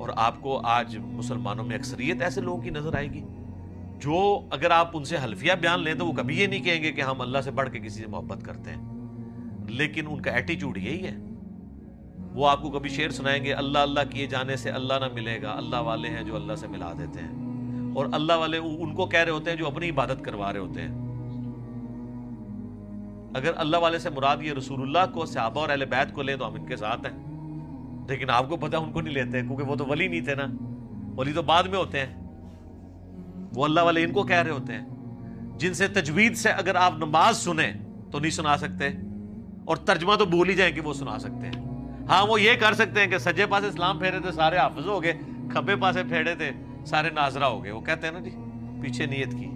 اور آپ کو آج مسلمانوں میں اکثریت ایسے لوگوں کی نظر آئے گی جو اگر آپ ان سے حلفیہ بیان لیں تو وہ کبھی یہ نہیں کہیں گے کہ ہم اللہ سے بڑھ کے کسی سے محبت کرتے ہیں، لیکن ان کا ایٹیچیوڈ یہی ہے۔ وہ آپ کو کبھی شعر سنائیں گے، اللہ اللہ کیے جانے سے اللہ نہ ملے گا، اللہ والے ہیں جو اللہ سے ملا دیتے ہیں، اور اللہ والے ان کو کہہ رہے ہوتے ہیں جو اپنی عبادت کروا رہے ہوتے ہیں۔ اگر اللہ والے سے مراد یہ رسول اللہ کو، صحابہ اور اہل بیت کو لیں تو ہم ان کے ساتھ ہیں، لیکن آپ کو پتہ ان کو نہیں لیتے کیونکہ وہ تو ولی نہیں تھے نا، ولی تو بعد میں ہوتے ہیں، وہ اللہ والے ان کو کہہ رہے ہوتے ہیں جن سے تجوید سے اگر آپ نماز سنیں تو نہیں سنا سکتے، اور ترجمہ تو بھول ہی جائیں کہ وہ سنا سکتے ہیں۔ ہاں وہ یہ کر سکتے ہیں کہ سجے پاسے اسلام پھیرے تھے سارے حافظ ہو گئے، کھبے پاسے پھیرے تھے سارے ناظرہ ہو گئے، وہ کہتے ہیں نا جی پیچھے نیت کی۔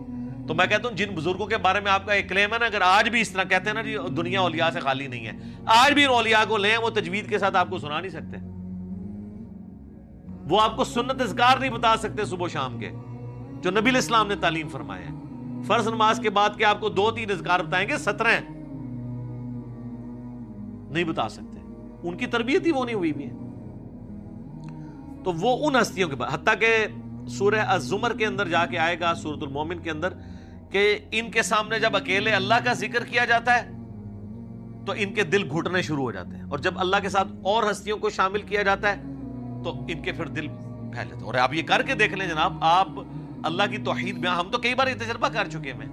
تو میں کہتا ہوں جن بزرگوں کے بارے میں آپ کا ایک کلیم ہے نا، اگر آج بھی اس طرح کہتے ہیں نا جی دنیا اولیاء سے خالی نہیں ہے، آج بھی ان اولیاء کو لیں، وہ تجوید کے ساتھ آپ کو سنا نہیں سکتے، وہ آپ کو سنت اذکار نہیں بتا سکتے صبح و شام کے جو نبی علیہ السلام نے تعلیم فرمائے ہیں۔ فرض نماز کے بعد کے آپ کو 2-3 اذکار بتائیں گے، 17 نہیں بتا سکتے، ان کی تربیت ہی وہ نہیں ہوئی بھی ہے۔ تو وہ ان ہستیوں کے بعد، حتیٰ کہ سورہ الزمر کے اندر جا کے آئے گا، سورۃ المومن کے اندر، کہ ان کے سامنے جب اکیلے اللہ کا ذکر کیا جاتا ہے تو ان کے دل گھٹنے شروع ہو جاتے ہیں، اور جب اللہ کے ساتھ اور ہستیوں کو شامل کیا جاتا ہے تو ان کے پھر دل پھیل جاتے ہیں۔ اور آپ یہ کر کے دیکھ لیں جناب، آپ اللہ کی توحید بیان، ہم تو کئی بار یہ تجربہ کر چکے ہیں،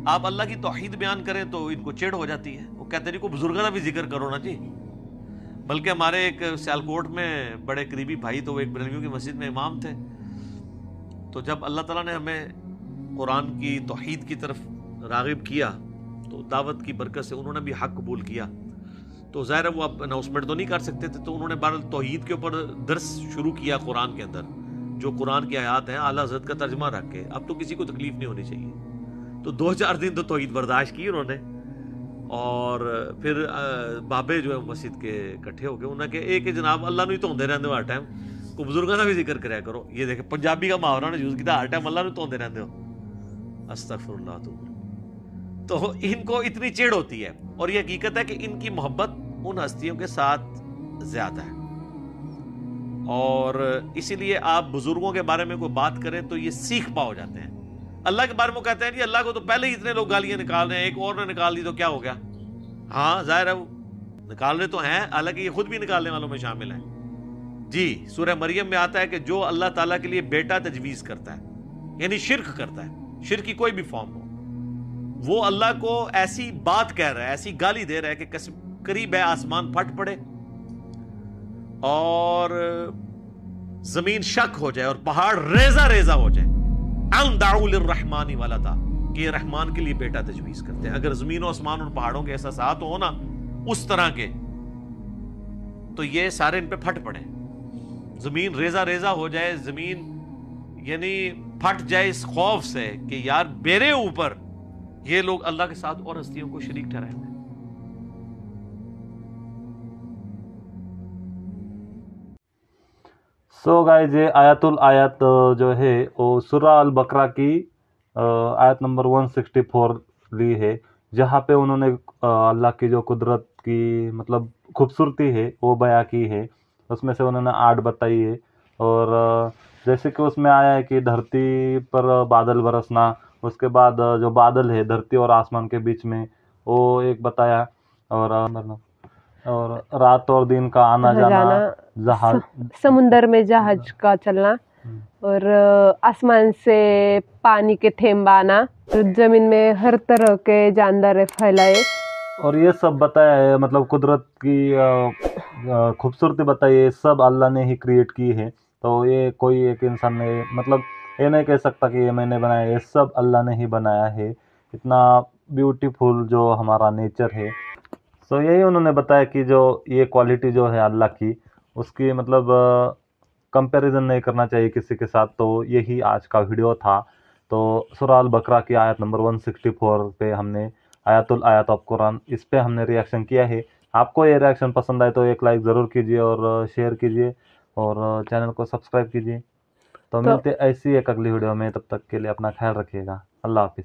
آپ اللہ کی توحید بیان کریں تو ان کو چڑ ہو جاتی ہے، وہ کہتے ہیں کوئی بزرگوں کا بھی ذکر کرو نا جی۔ بلکہ ہمارے ایک سیالکوٹ میں بڑے قریبی بھائی، تو وہ ایک بریلویوں کی مسجد میں امام تھے، تو جب اللہ تعالیٰ نے ہمیں قرآن کی توحید کی طرف راغب کیا تو دعوت کی برکت سے انہوں نے بھی حق قبول کیا، تو ظاہر ہے وہ اب اناؤنسمنٹ تو نہیں کر سکتے تھے، تو انہوں نے بہرحال توحید کے اوپر درس شروع کیا قرآن کے اندر، جو قرآن کی آیات ہیں اعلیٰ حضرت کا ترجمہ رکھ کے۔ اب تو کسی کو تکلیف نہیں ہونی چاہیے، تو 2-4 دن تو توحید برداشت کی انہوں نے، اور پھر بابے جو ہے مسجد کے اکٹھے ہو گئے، انہوں نے کہا ایک جناب اللہ نہیں دھوندے رہندے ہو ہر ٹائم، کو بزرگوں کا بھی ذکر کریا کرو۔ یہ دیکھیں پنجابی کا محاورہ نے یوز کیا، ہر ٹائم اللہ نہیں دھوندے رہندے ہو، استغفر اللہ۔ تو ان کو اتنی چڑ ہوتی ہے، اور یہ حقیقت ہے کہ ان کی محبت ان ہستیوں کے ساتھ زیادہ ہے، اور اسی لیے آپ بزرگوں کے بارے میں کوئی بات کریں تو یہ سیکھ پا ہو جاتے ہیں۔ اللہ کے بارے میں کہتے ہیں جی اللہ کو تو پہلے ہی اتنے لوگ گالیاں نکال رہے ہیں، ایک اور نے نکال دی تو کیا ہو گیا؟ ہاں ظاہر ہے وہ نکال رہے تو ہیں، حالانکہ یہ خود بھی نکالنے والوں میں شامل ہیں جی۔ سورہ مریم میں آتا ہے کہ جو اللہ تعالیٰ کے لیے بیٹا تجویز کرتا ہے، یعنی شرک کرتا ہے، شرک کی کوئی بھی فارم ہو، وہ اللہ کو ایسی بات کہہ رہا ہے، ایسی گالی دے رہا ہے کہ قریب ہے آسمان پھٹ پڑے اور زمین شک ہو جائے اور پہاڑ ریزہ ریزہ ہو جائے، ان دعوا للرحمن ولدا، کہ یہ رحمان کے لیے بیٹا تجویز کرتے ہیں۔ اگر زمین و آسمان اور پہاڑوں کے احساسات ہو نا اس طرح کے، تو یہ سارے ان پہ پھٹ پڑے، زمین ریزہ ریزہ ہو جائے، زمین یعنی پھٹ جائے اس خوف سے کہ یار میرے اوپر یہ لوگ اللہ کے ساتھ اور ہستیوں کو شریک ٹھہرائے ہوئے ہیں۔ سو گائز یہ آیت الآیات جو ہے وہ سورہ البقرہ کی آیت نمبر 164 لی ہے، جہاں پہ انہوں نے اللہ کی جو قدرت کی مطلب خوبصورتی ہے وہ بیان کی ہے، اس میں سے انہوں نے 8 بتائی ہے، اور جیسے کہ اس میں آیا ہے کہ دھرتی پر بادل برسنا، اس کے بعد جو بادل ہے دھرتی اور آسمان کے بیچ میں وہ ایک بتایا، اور رات اور دن کا آنا جانا، جہاز سمندر میں جہاز کا چلنا، اور آسمان سے پانی کے تھیم آنا، زمین میں ہر طرح کے جاندار پھیلائے، اور یہ سب بتایا ہے، مطلب قدرت کی خوبصورتی بتائی ہے، سب اللہ نے ہی کریٹ کی ہے۔ تو یہ کوئی ایک انسان نے مطلب یہ نہیں کہہ سکتا کہ یہ میں نے بنایا، یہ سب اللہ نے ہی بنایا ہے، اتنا بیوٹیفل جو ہمارا نیچر ہے۔ سو یہی انہوں نے بتایا کہ جو یہ کوالٹی جو ہے اللہ کی، اس کی مطلب کمپیریزن نہیں کرنا چاہیے کسی کے ساتھ۔ تو یہی آج کا ویڈیو تھا۔ تو سورہ البقرہ کی آیت نمبر 164 پہ ہم نے آیت الآیات آف قرآن، اس پہ ہم نے ریاکشن کیا ہے۔ آپ کو یہ ریاکشن پسند آئے تو ایک لائک ضرور کیجیے اور شیئر کیجیے اور چینل کو سبسکرائب کیجیے۔ تو ملتے ایسی ایک اگلی ویڈیو میں، تب تک کے لیے اپنا خیال رکھیے گا۔ اللہ حافظ۔